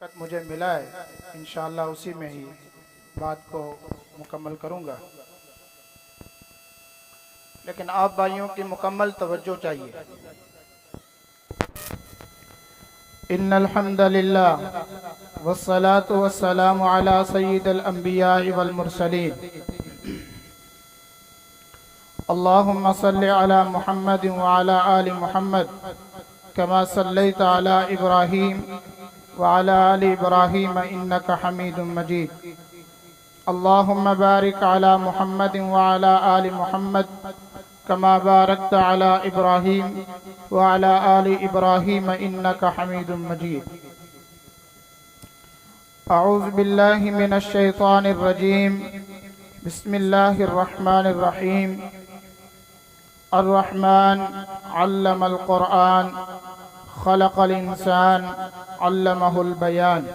وقت مجھے ملا ہے انشاءاللہ اسی میں ہی بات کو مکمل کروں گا، لیکن آپ بھائیوں کی مکمل توجہ چاہیے۔ ان الحمد للہ والصلاة والسلام علی سید الانبیاء والمرسلین، اللہم صل علی محمد وعلی آل محمد کما صلیت علی ابراہیم وعلی آل ابراہیم انک حمید مجید، اللہم بارک علی محمد وعلی آل محمد کما بارکت علی ابراہیم وعلی آل ابراہیم انک حمید مجید۔ اعوذ باللہ من الشیطان الرجیم، بسم اللہ الرحمن الرحیم۔ الرحمن علم القرآن خلق الانسان علمہ البیان۔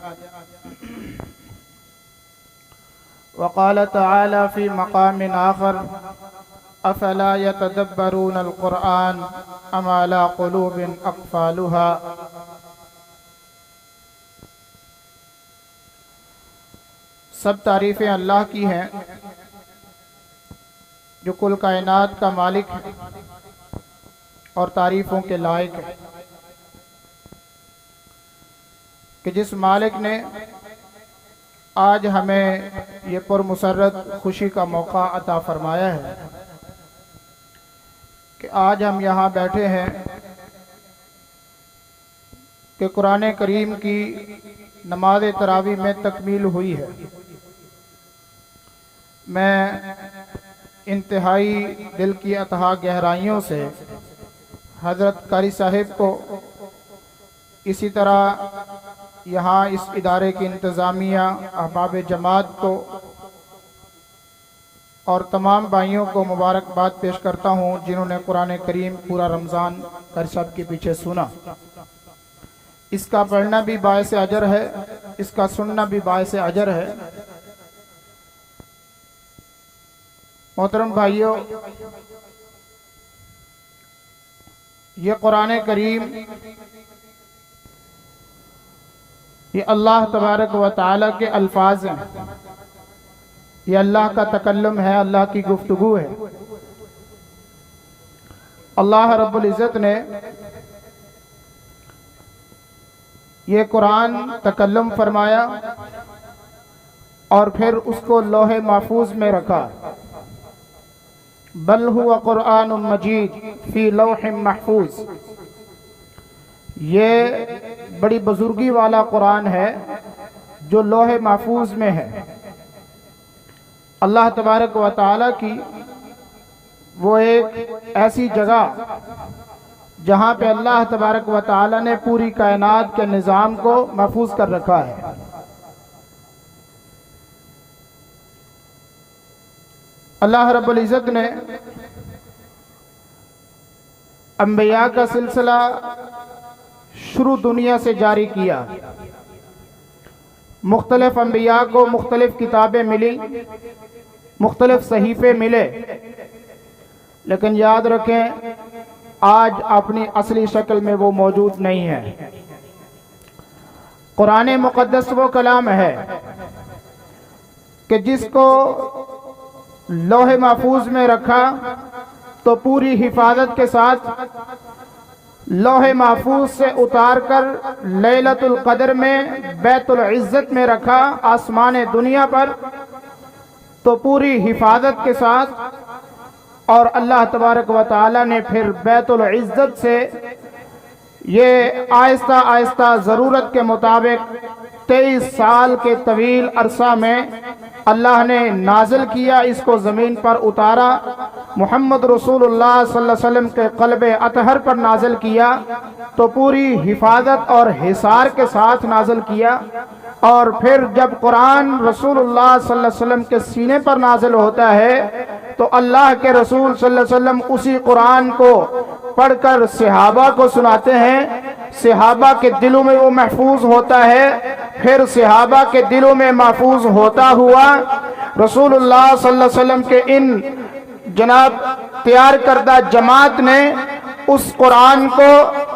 وقال تعالی فی مقام آخر افلا يتدبرون القرآن ام على قلوب اقفالها۔ سب تعریفیں اللہ کی ہیں جو کل کائنات کا مالک ہے اور تعریفوں کے لائق ہے، کہ جس مالک نے آج ہمیں یہ پرمسرت خوشی کا موقع عطا فرمایا ہے کہ آج ہم یہاں بیٹھے ہیں کہ قرآن کریم کی نماز تراویح میں تکمیل ہوئی ہے۔ میں انتہائی دل کی اتھاہ گہرائیوں سے حضرت قاری صاحب کو، اسی طرح یہاں اس ادارے کی انتظامیہ، احباب جماعت کو اور تمام بھائیوں کو مبارکباد پیش کرتا ہوں جنہوں نے قرآن کریم پورا رمضان قاری صاحب کے پیچھے سنا۔ اس کا پڑھنا بھی باعث اجر ہے، اس کا سننا بھی باعث اجر ہے۔ محترم بھائیوں، یہ قرآن کریم یہ اللہ تبارک و تعالی کے الفاظ ہیں، یہ اللہ کا تکلم ہے، اللہ کی گفتگو ہے۔ اللہ رب العزت نے یہ قرآن تکلم فرمایا اور پھر اس کو لوح محفوظ میں رکھا۔ بل هو قرآن مجید فی لوح محفوظ، یہ بڑی بزرگی والا قرآن ہے جو لوح محفوظ میں ہے۔ اللہ تبارک و تعالی کی وہ ایک ایسی جگہ جہاں پہ اللہ تبارک و تعالی نے پوری کائنات کے نظام کو محفوظ کر رکھا ہے۔ اللہ رب العزت نے انبیاء کا سلسلہ شروع دنیا سے جاری کیا۔ مختلف انبیاء کو مختلف کتابیں ملی، مختلف صحیفے ملے، لیکن یاد رکھیں آج اپنی اصلی شکل میں وہ موجود نہیں ہے۔ قرآن مقدس وہ کلام ہے کہ جس کو لوح محفوظ میں رکھا تو پوری حفاظت کے ساتھ لوح محفوظ سے اتار کر لیلۃ القدر میں بیت العزت میں رکھا، آسمان دنیا پر، تو پوری حفاظت کے ساتھ، اور اللہ تبارک و تعالی نے پھر بیت العزت سے یہ آہستہ آہستہ ضرورت کے مطابق 23 سال کے طویل عرصہ میں اللہ نے نازل کیا، اس کو زمین پر اتارا، محمد رسول اللہ صلی اللہ علیہ وسلم کے قلب اطہر پر نازل کیا، تو پوری حفاظت اور حصار کے ساتھ نازل کیا۔ اور پھر جب قرآن رسول اللہ صلی اللہ علیہ وسلم کے سینے پر نازل ہوتا ہے تو اللہ کے رسول صلی اللہ علیہ وسلم اسی قرآن کو پڑھ کر صحابہ کو سناتے ہیں، صحابہ کے دلوں میں وہ محفوظ ہوتا ہے، پھر صحابہ کے دلوں میں محفوظ ہوتا ہوا رسول اللہ صلی اللہ علیہ وسلم کے ان جناب تیار کردہ جماعت نے اس قرآن کو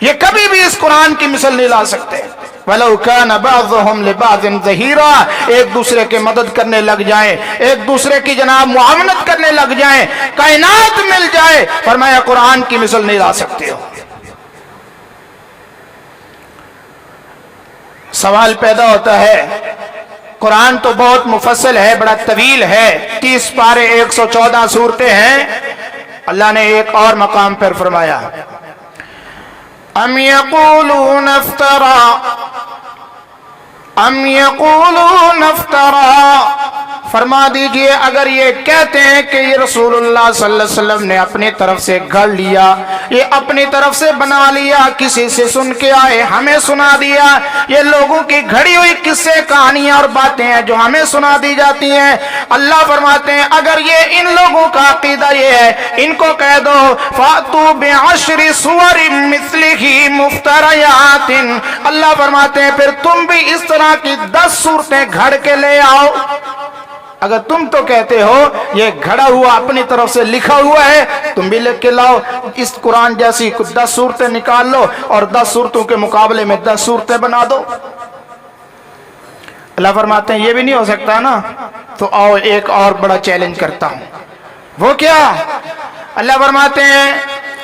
یہ کبھی بھی اس قرآن کی مثل نہیں لا سکتے۔ وَلَوْ كَانَ بَعْضُهُمْ لِبَعْضٍ ظَهِيرًا، ایک دوسرے کے مدد کرنے لگ جائیں، ایک دوسرے کی جناب معاونت کرنے لگ جائیں، کائنات مل جائے، فرمایا قرآن کی مثل نہیں لا سکتے ہو۔ سوال پیدا ہوتا ہے، قرآن تو بہت مفصل ہے، بڑا طویل ہے، 30 پارے 114 سورتیں ہیں۔ اللہ نے ایک اور مقام پر فرمایا ام یقولون افترا، فرما دیجئے اگر یہ کہتے ہیں کہ یہ رسول اللہ صلی اللہ علیہ وسلم نے اپنی طرف سے گھڑ لیا، یہ اپنی طرف سے بنا لیا، کسی سے سن کے آئے ہمیں سنا دیا، یہ لوگوں کی گھڑی ہوئی قصے کہانیاں اور باتیں ہیں جو ہمیں سنا دی جاتی ہیں۔ اللہ فرماتے ہیں اگر یہ ان لوگوں کا عقیدہ یہ ہے، ان کو کہہ دو فَأْتُوا بِعَشْرِ سُوَرٍ مِثْلِهِ مُفْتَرَيَاتٍ، اللہ فرماتے ہیں پھر تم بھی اس طرح کی 10 صورتیں گھڑ کے لے آؤ۔ اگر تم تو کہتے ہو یہ گھڑا ہوا اپنی طرف سے لکھا ہوا ہے، تم بھی لکھ کے لاؤ، اس قرآن جیسی 10 صورتیں نکال لو اور 10 صورتوں کے مقابلے میں 10 صورتیں بنا دو۔ اللہ فرماتے ہیں یہ بھی نہیں ہو سکتا نا، تو آؤ ایک اور بڑا چیلنج کرتا ہوں۔ وہ کیا؟ اللہ فرماتے ہیں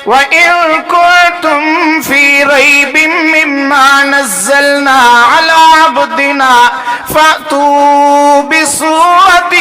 وَإِن كُنتُمْ فِي رَيْبٍ مِّمَّا نَزَّلْنَا عَلَىٰ عَبْدِنَا فَأْتُوا بِسُورَةٍ،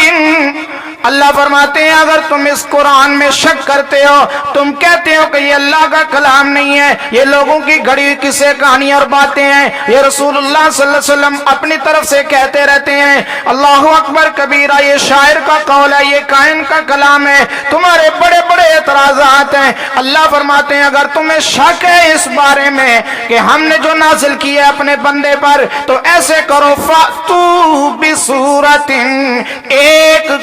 اللہ فرماتے ہیں اگر تم اس قرآن میں شک کرتے ہو، تم کہتے ہو کہ یہ اللہ کا کلام نہیں ہے، یہ لوگوں کی گھڑی ہوئی قصے کہانیاں اور باتیں ہیں، یہ رسول اللہ صلی اللہ علیہ وسلم اپنی طرف سے کہتے رہتے ہیں، اللہ اکبر کبیرہ، یہ شاعر کا قول ہے، یہ کائن کا کلام ہے، تمہارے بڑے بڑے اعتراضات ہیں۔ اللہ فرماتے ہیں اگر تمہیں شک ہے اس بارے میں کہ ہم نے جو نازل کیا ہے اپنے بندے پر، تو ایسے کرو فَأْتُوا بِسُورَةٍ،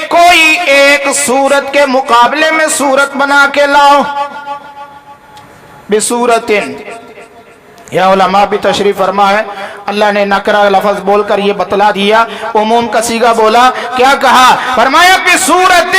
کوئی ایک سورت کے مقابلے میں سورت بنا کے لاؤ۔ بِسُورَةٍ، یا علماء بھی تشریف فرما ہے، اللہ نے نکرہ لفظ بول کر یہ بتلا دیا، عموم کا صیغہ بولا، کیا کہا؟ فرمایا بِسُورَةٍ،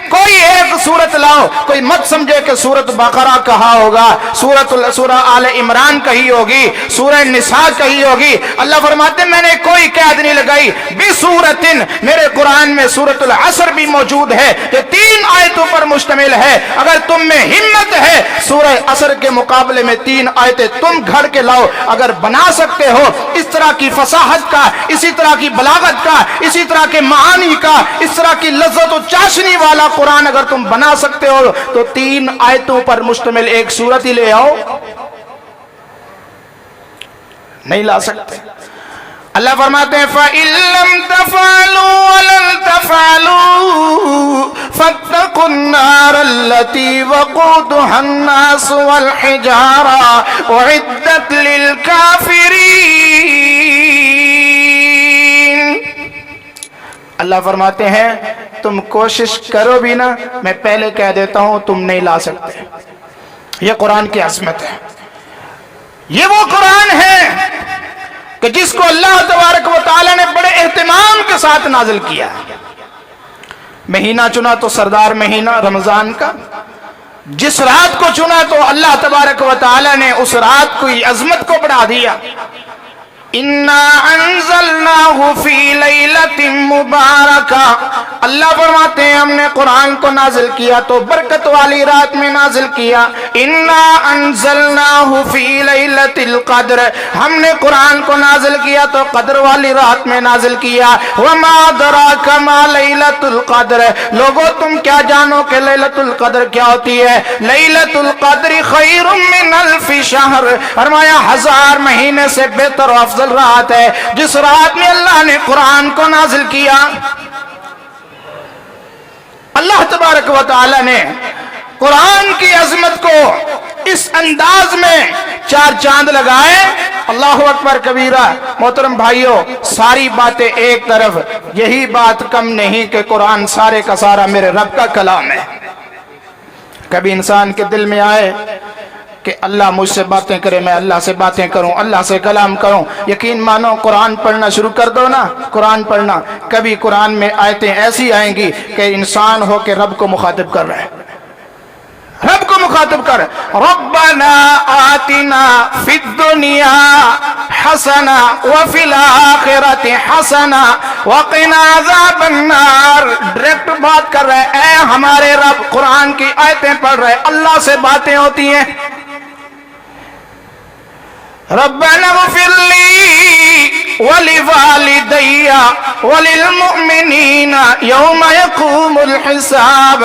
کوئی ایک سورت لاؤ۔ کوئی مت سمجھے کہ سورت بقرہ کہا ہوگا، سورہ آل عمران کہی ہوگی، سورہ نساء کہی ہوگی۔ اللہ فرماتے ہیں میں نے کوئی قید نہیں لگائی، بِسُورَةٍ، میرے قرآن میں سورۃ العصر بھی موجود ہے، یہ 3 آیتوں پر مشتمل ہے۔ اگر تم میں ہمت ہے سورہ عصر کے مقابلے میں 3 آیتیں تم گھڑ کے لاؤ، اگر بنا سکتے ہو اس طرح کی فصاحت کا، اسی طرح کی بلاغت کا، اسی طرح کے معانی کا، اس طرح کی لذت و چاشنی والا قرآن اگر تم بنا سکتے ہو تو 3 آیتوں پر مشتمل ایک سورت ہی لے آؤ۔ نہیں لا سکتے۔ اللہ فرماتے ہیں فَإِن لَّمْ تَفْعَلُوا وَلَن تَفْعَلُوا فَاتَّقُوا النَّارَ الَّتِي وَقُودُهَا النَّاسُ وَالْحِجَارَةُ أُعِدَّتْ لِلْكَافِرِينَ۔ اللہ فرماتے ہیں تم کوشش کرو بھی نا، میں پہلے کہہ دیتا ہوں تم نہیں لا سکتے۔ یہ قرآن کی عظمت ہے، یہ وہ قرآن ہے کہ جس کو اللہ تبارک و تعالی نے بڑے اہتمام کے ساتھ نازل کیا۔ مہینہ چنا تو سردار مہینہ رمضان کا، جس رات کو چنا تو اللہ تبارک و تعالی نے اس رات کی عظمت کو بڑھا دیا۔ اِنَّا أَنزَلْنَاهُ فِي لَيْلَةٍ مُبَارَكَةٍ، اللہ فرماتے ہیں ہم نے قرآن کو نازل کیا تو برکت والی رات میں نازل کیا۔ اِنَّا أَنزَلْنَاهُ فِي لَيْلَةِ الْقَدْرِ، ہم نے قرآن کو نازل کیا تو قدر والی رات میں نازل کیا۔ وَمَا أَدْرَاكَ مَا لَيْلَةُ الْقَدْرِ، لوگو تم کیا جانو کہ لیلۃ القدر کیا ہوتی ہے؟ لیلۃ القدر خیر من الف شہر، فرمایا 1000 مہینے سے بہتر و افضل رات ہے جس رات میں اللہ نے قرآن کو نازل کیا۔ اللہ تبارک و تعالی نے قرآن کی عظمت کو اس انداز میں 4 چاند لگائے۔ اللہ اکبر کبیرہ۔ محترم بھائیوں، ساری باتیں ایک طرف، یہی بات کم نہیں کہ قرآن سارے کا سارا میرے رب کا کلام ہے۔ کبھی انسان کے دل میں آئے کہ اللہ مجھ سے باتیں کرے، میں اللہ سے باتیں کروں، اللہ سے کلام کروں، یقین مانو قرآن پڑھنا شروع کر دو نا، قرآن پڑھنا، کبھی قرآن میں آیتیں ایسی آئیں گی کہ انسان ہو کے رب کو مخاطب کر رہا ہے، رب کو مخاطب کر ربنا آتنا فی الدنیا حسنا وفی الآخرت حسنا وقنا عذاب النار. ڈائریکٹ بات کر رہے اے ہمارے رب. قرآن کی آیتیں پڑھ رہے, اللہ سے باتیں ہوتی ہیں. ربنا اغفر لی ولوالدی وللمؤمنین یوم یقوم الحساب.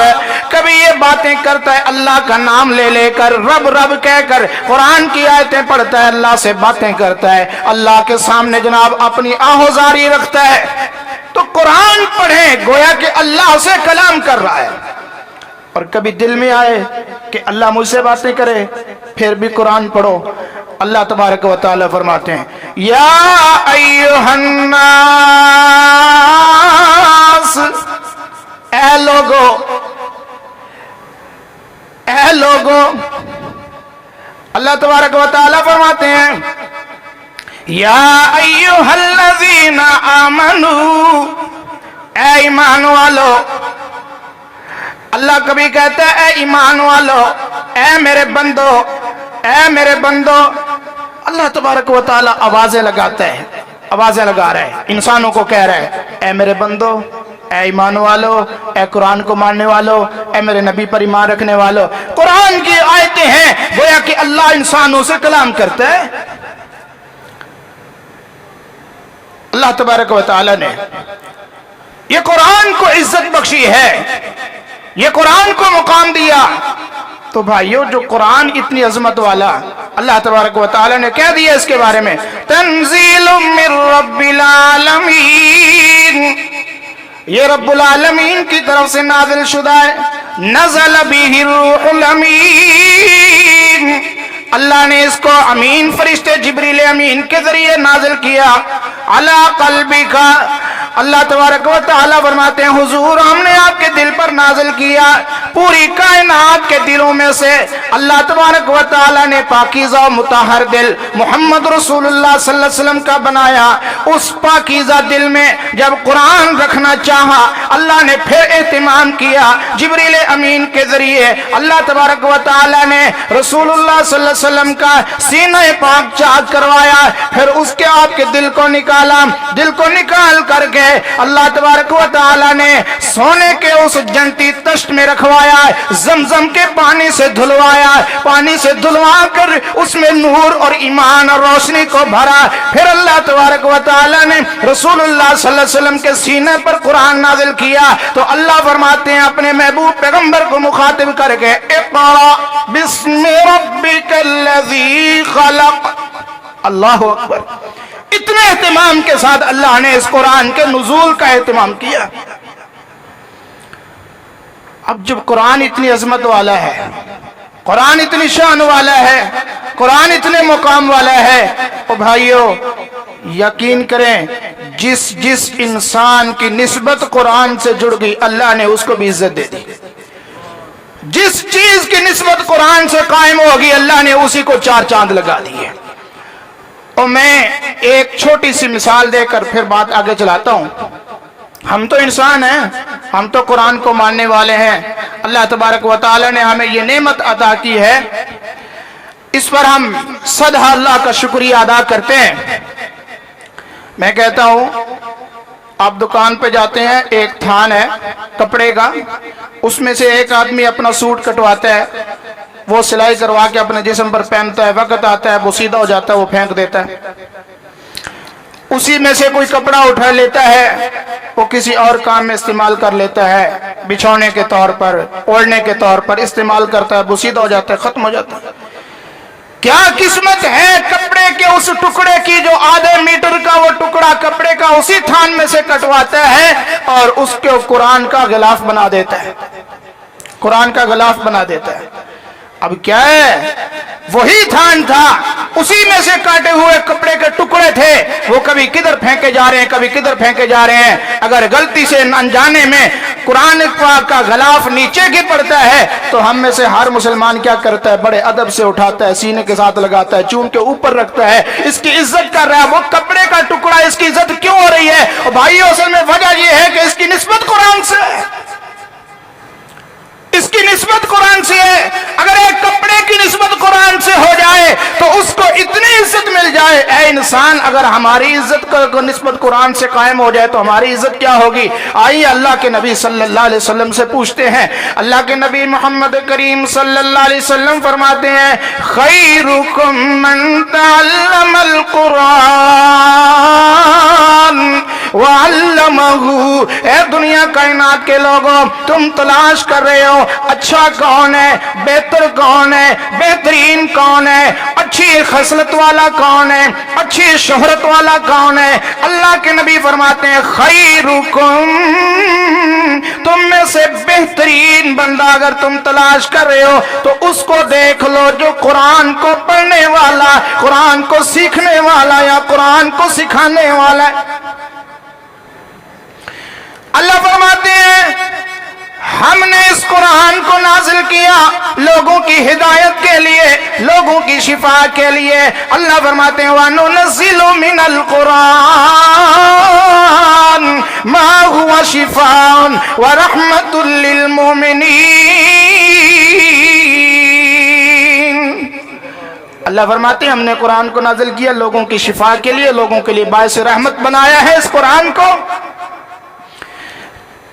کبھی یہ باتیں کرتا ہے اللہ کا نام لے لے کر, رب رب کہہ کر, قرآن کی آیتیں پڑھتا ہے, اللہ سے باتیں کرتا ہے, اللہ کے سامنے جناب اپنی آہوزاری رکھتا ہے. تو قرآن پڑھیں گویا کہ اللہ سے کلام کر رہا ہے. اور کبھی دل میں آئے کہ اللہ مجھ سے باتیں کرے, پھر بھی قرآن پڑھو. اللہ تبارک و تعالی فرماتے ہیں یا ایھا الناس, اے لوگو, اے لوگو. اللہ تبارک و تعالی فرماتے ہیں یا ایھا الذین آمنوا, اے ایمان والو. اللہ کبھی کہتا ہے اے ایمان والو, اے میرے بندو, اے میرے بندو. اللہ تبارک و تعالی آوازیں لگاتا ہے, آوازیں لگا رہا ہے, انسانوں کو کہہ رہا ہے اے میرے بندو, اے ایمان والو, اے قرآن کو ماننے والو, اے میرے نبی پر ایمان رکھنے والو. قرآن کی آیتیں ہیں گویا کہ اللہ انسانوں سے کلام کرتا ہے. اللہ تبارک و تعالی نے یہ قرآن کو عزت بخشی ہے, یہ قرآن کو مقام دیا. تو بھائیو جو قرآن اتنی عظمت والا, اللہ تبارک و تعالی نے کہہ دیا اس کے بارے میں تنزیل من رب العالمین, یہ رب العالمین کی طرف سے نازل شدہ ہے. نزل بہ الروح الامین, اللہ نے اس کو امین فرشتے جبریل امین کے ذریعے نازل کیا. علی قلبک, اللہ تبارک و تعالی فرماتے ہیں حضور ہم نے آپ کے دل پر نازل کیا. پوری کائنات کے دلوں میں سے اللہ تبارک و تعالی نے پاکیزہ و مطہر دل محمد رسول اللہ صلی اللہ علیہ وسلم کا بنایا. اس پاکیزہ دل میں جب قرآن رکھنا چاہا, اللہ نے پھر اہتمام کیا جبریل امین کے ذریعے. اللہ تبارک و تعالی نے رسول اللہ صلی اللہ علیہ وسلم کا سینہ پاک چاک کروایا, پھر اس کے آپ کے دل کو نکالا. دل کو نکال کر کے اللہ تبارک و تعالی نے سونے کے اس جنتی تشت میں رکھوایا, زمزم کے پانی سے دھلوایا, پانی سے دھلوا کر اس میں نور اور ایمان اور روشنی کو بھرا. پھر اللہ تبارک و تعالی نے رسول اللہ صلی اللہ علیہ وسلم کے سینے پر قرآن نازل کیا. تو اللہ فرماتے ہیں اپنے محبوب پیغمبر کو مخاطب کر کے اقرأ بسم ربک الذی خلق. اللہ اکبر. اتنے اہتمام کے ساتھ اللہ نے اس قرآن کے نزول کا اہتمام کیا. اب جب قرآن اتنی عظمت والا ہے, قرآن اتنی شان والا ہے, قرآن اتنے مقام والا ہے, او بھائیو یقین کریں جس جس انسان کی نسبت قرآن سے جڑ گئی اللہ نے اس کو بھی عزت دے دی. جس چیز کی نسبت قرآن سے قائم ہوگی اللہ نے اسی کو چار چاند لگا دیے. اور میں ایک چھوٹی سی مثال دے کر پھر بات آگے چلاتا ہوں. ہم تو انسان ہیں, ہم تو قرآن کو ماننے والے ہیں. اللہ تبارک و تعالی نے ہمیں یہ نعمت عطا کی ہے, اس پر ہم صدہ اللہ کا شکریہ ادا کرتے ہیں. میں کہتا ہوں آپ دکان پہ جاتے ہیں, ایک تھان ہے کپڑے کا, اس میں سے ایک آدمی اپنا سوٹ کٹواتا ہے, وہ سلائی کروا کے اپنے جسم پر پہنتا ہے, وقت آتا ہے وہ سیدھا ہو جاتا ہے, وہ پھینک دیتا ہے. اسی میں سے کوئی کپڑا اٹھا لیتا ہے, وہ کسی اور کام میں استعمال کر لیتا ہے, بچھونے کے طور پر, اوڑھنے کے طور پر استعمال کرتا ہے, وہ سیدھا ہو جاتا ہے, ختم ہو جاتا ہے. کیا قسمت ہے کپڑے کے اس ٹکڑے کی جو آدھے میٹر کا وہ ٹکڑا کپڑے کا اسی تھان میں سے کٹواتا ہے اور اس کو قرآن کا غلاف بنا دیتا ہے, قرآن کا غلاف بنا دیتا ہے. اب کیا ہے, وہی تھان تھا, اسی میں سے کاٹے ہوئے کپڑے کے ٹکڑے تھے, وہ کبھی کدھر پھینکے جا رہے ہیں, کبھی کدھر پھینکے جا رہے ہیں. اگر غلطی سے انجانے میں قرآن پاک کا غلاف نیچے کی پڑتا ہے تو ہم میں سے ہر مسلمان کیا کرتا ہے, بڑے ادب سے اٹھاتا ہے, سینے کے ساتھ لگاتا ہے, چون کے اوپر رکھتا ہے, اس کی عزت کر رہا ہے. وہ کپڑے کا ٹکڑا اس کی عزت کیوں ہو رہی ہے؟ اور بھائیو اصل میں وجہ یہ ہے کہ اس کی نسبت قرآن سے ہے. اس کی نسبت قرآن سے ہے. اگر ایک کپڑے کی نسبت قرآن سے ہو جائے تو اس کو اتنی عزت مل جائے. اے انسان، اگر ہماری عزت کو نسبت قرآن سے قائم ہو جائے تو ہماری عزت کیا ہوگی؟ آئیے اللہ کے نبی صلی اللہ علیہ وسلم سے پوچھتے ہیں. اللہ کے نبی محمد کریم صلی اللہ علیہ وسلم فرماتے ہیں خیرکم من تعلم القرآن وعلمہ. اے دنیا کائنات کے لوگوں، تم تلاش کر رہے ہو اچھا کون ہے، بہتر کون ہے، بہترین کون ہے، اچھی خصلت والا کون ہے، اچھی شہرت والا کون ہے. اللہ کے نبی فرماتے ہیں خیرکم، تم میں سے بہترین بندہ اگر تم تلاش کر رہے ہو تو اس کو دیکھ لو جو قرآن کو پڑھنے والا، قرآن کو سیکھنے والا یا قرآن کو سکھانے والا ہے. اللہ فرماتے ہیں ہم نے اس قرآن کو نازل کیا لوگوں کی ہدایت کے لیے، لوگوں کی شفا کے لیے. اللہ فرماتے ہیں وَنُنَزِّلُ مِنَ الْقُرْآنِ مَا هُوَ شِفَاءٌ وَرَحْمَةٌ لِّلْمُؤْمِنِينَ. اللہ فرماتے ہیں ہم نے قرآن کو نازل کیا لوگوں کی شفا کے لیے، لوگوں کے لیے باعث رحمت بنایا ہے اس قرآن کو.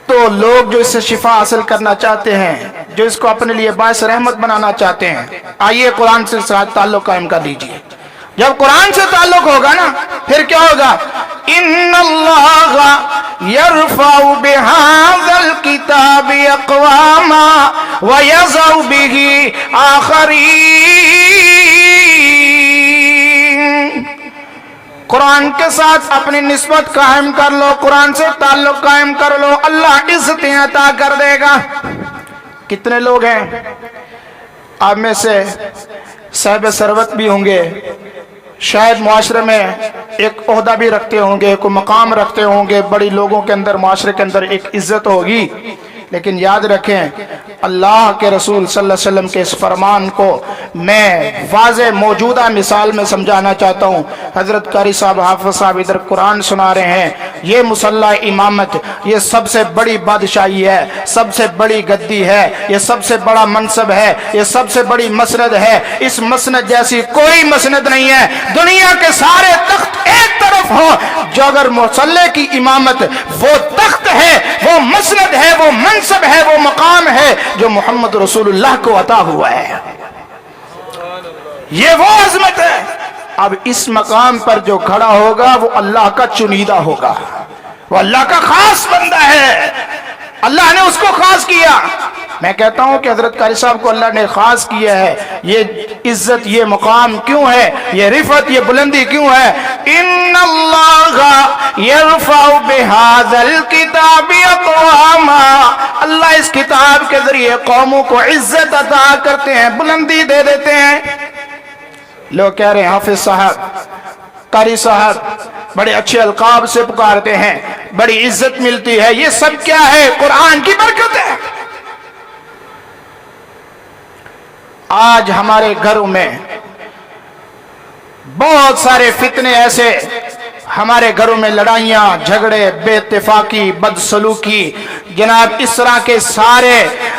تو لوگ جو اس سے شفا حاصل کرنا چاہتے ہیں، جو اس کو اپنے لیے باعث رحمت بنانا چاہتے ہیں، آئیے قرآن سے تعلق قائم کر لیجئے. جب قرآن سے تعلق ہوگا نا پھر کیا ہوگا؟ ان اللہ یرفع بہذا الکتاب اقواما ویضع بہ آخرین. قرآن کے ساتھ اپنی نسبت قائم کر لو، قرآن سے تعلق قائم کر لو، اللہ عزتیں عطا کر دے گا. کتنے لوگ ہیں آپ میں سے صاحب ثروت بھی ہوں گے، شاید معاشرے میں ایک عہدہ بھی رکھتے ہوں گے، کوئی مقام رکھتے ہوں گے، بڑی لوگوں کے اندر معاشرے کے اندر ایک عزت ہوگی. لیکن یاد رکھیں اللہ کے رسول صلی اللہ علیہ وسلم کے اس فرمان کو میں واضح موجودہ مثال میں سمجھانا چاہتا ہوں. حضرت قاری صاحب حافظ صاحب ادھر قرآن سنا رہے ہیں. یہ مصلی امامت یہ سب سے بڑی بادشاہی ہے، سب سے بڑی گدی ہے، یہ سب سے بڑا منصب ہے، یہ سب سے بڑی مسند ہے. اس مسند جیسی کوئی مسند نہیں ہے. دنیا کے سارے تخت ایک طرف ہو، جو اگر مصلی کی امامت وہ تخت ہے، وہ مسند ہے، وہ منصب ہے، وہ مقام ہے جو محمد رسول اللہ کو عطا ہوا ہے. یہ وہ عظمت ہے. اب اس مقام پر جو کھڑا ہوگا وہ اللہ کا چنیدہ ہوگا، وہ اللہ کا خاص بندہ ہے، اللہ نے اس کو خاص کیا. میں کہتا ہوں کہ حضرت قاری صاحب کو اللہ نے خاص کیا ہے. یہ عزت، یہ مقام کیوں ہے، یہ رفعت، یہ بلندی کیوں ہے؟ ان اللہ یرفع بہذا الکتاب اقواما. اللہ اس کتاب کے ذریعے قوموں کو عزت عطا کرتے ہیں، بلندی دے دیتے ہیں. لوگ کہہ رہے ہیں حافظ صاحب، قاری صاحب، بڑے اچھے القاب سے پکارتے ہیں، بڑی عزت ملتی ہے. یہ سب کیا ہے؟ قرآن کی برکت ہے. آج ہمارے گھروں میں بہت سارے فتنے ایسے، ہمارے گھروں میں لڑائیاں، جھگڑے، بے اتفاقی، بدسلوکی، جناب اس طرح کے سارے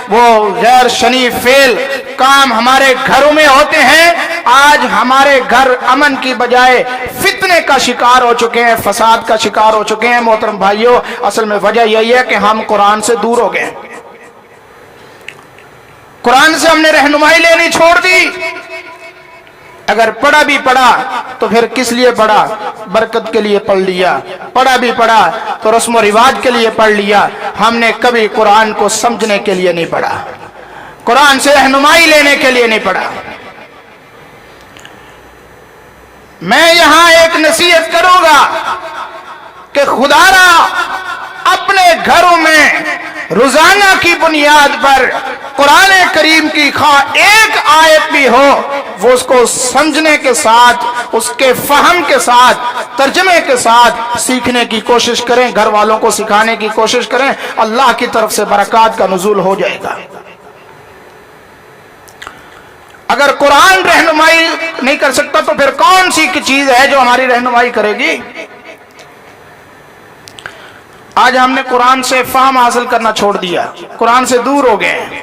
وہ غیر شنیع فعل کام ہمارے گھروں میں ہوتے ہیں. آج ہمارے گھر امن کی بجائے فتنے کا شکار ہو چکے ہیں، فساد کا شکار ہو چکے ہیں. محترم بھائیوں، اصل میں وجہ یہی ہے کہ ہم قرآن سے دور ہو گئے. قرآن سے ہم نے رہنمائی لینی چھوڑ دی. اگر پڑھا بھی پڑھا تو پھر کس لیے پڑھا؟ برکت کے لیے پڑھ لیا. پڑھا بھی پڑھا تو رسم و رواج کے لیے پڑھ لیا. ہم نے کبھی قرآن کو سمجھنے کے لیے نہیں پڑھا، قرآن سے رہنمائی لینے کے لیے نہیں پڑھا. میں یہاں ایک نصیحت کروں گا کہ خدا را اپنے گھروں میں روزانہ کی بنیاد پر قرآن کریم کی خواہ ایک آیت بھی ہو، وہ اس کو سمجھنے کے ساتھ، اس کے فہم کے ساتھ، ترجمے کے ساتھ سیکھنے کی کوشش کریں، گھر والوں کو سکھانے کی کوشش کریں. اللہ کی طرف سے برکات کا نزول ہو جائے گا. اگر قرآن رہنمائی نہیں کر سکتا تو پھر کون سی چیز ہے جو ہماری رہنمائی کرے گی؟ آج ہم نے قرآن سے فہم حاصل کرنا چھوڑ دیا، قرآن سے دور ہو گئے.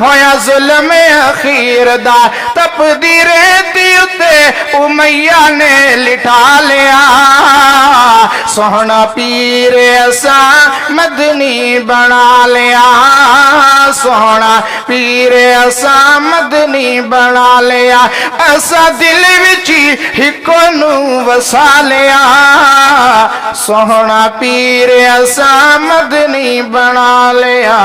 ہویا ظلم اخیر دا تپدی ریتی اتے امیہ نے لٹا لیا سونا پیر ایسا مدنی بنا لیا سونا پیر ایسا مدنی بنا لیا ایسا دل وچی ہکو نو وسا لیا سونا پیر ایسا مدنی بنا لیا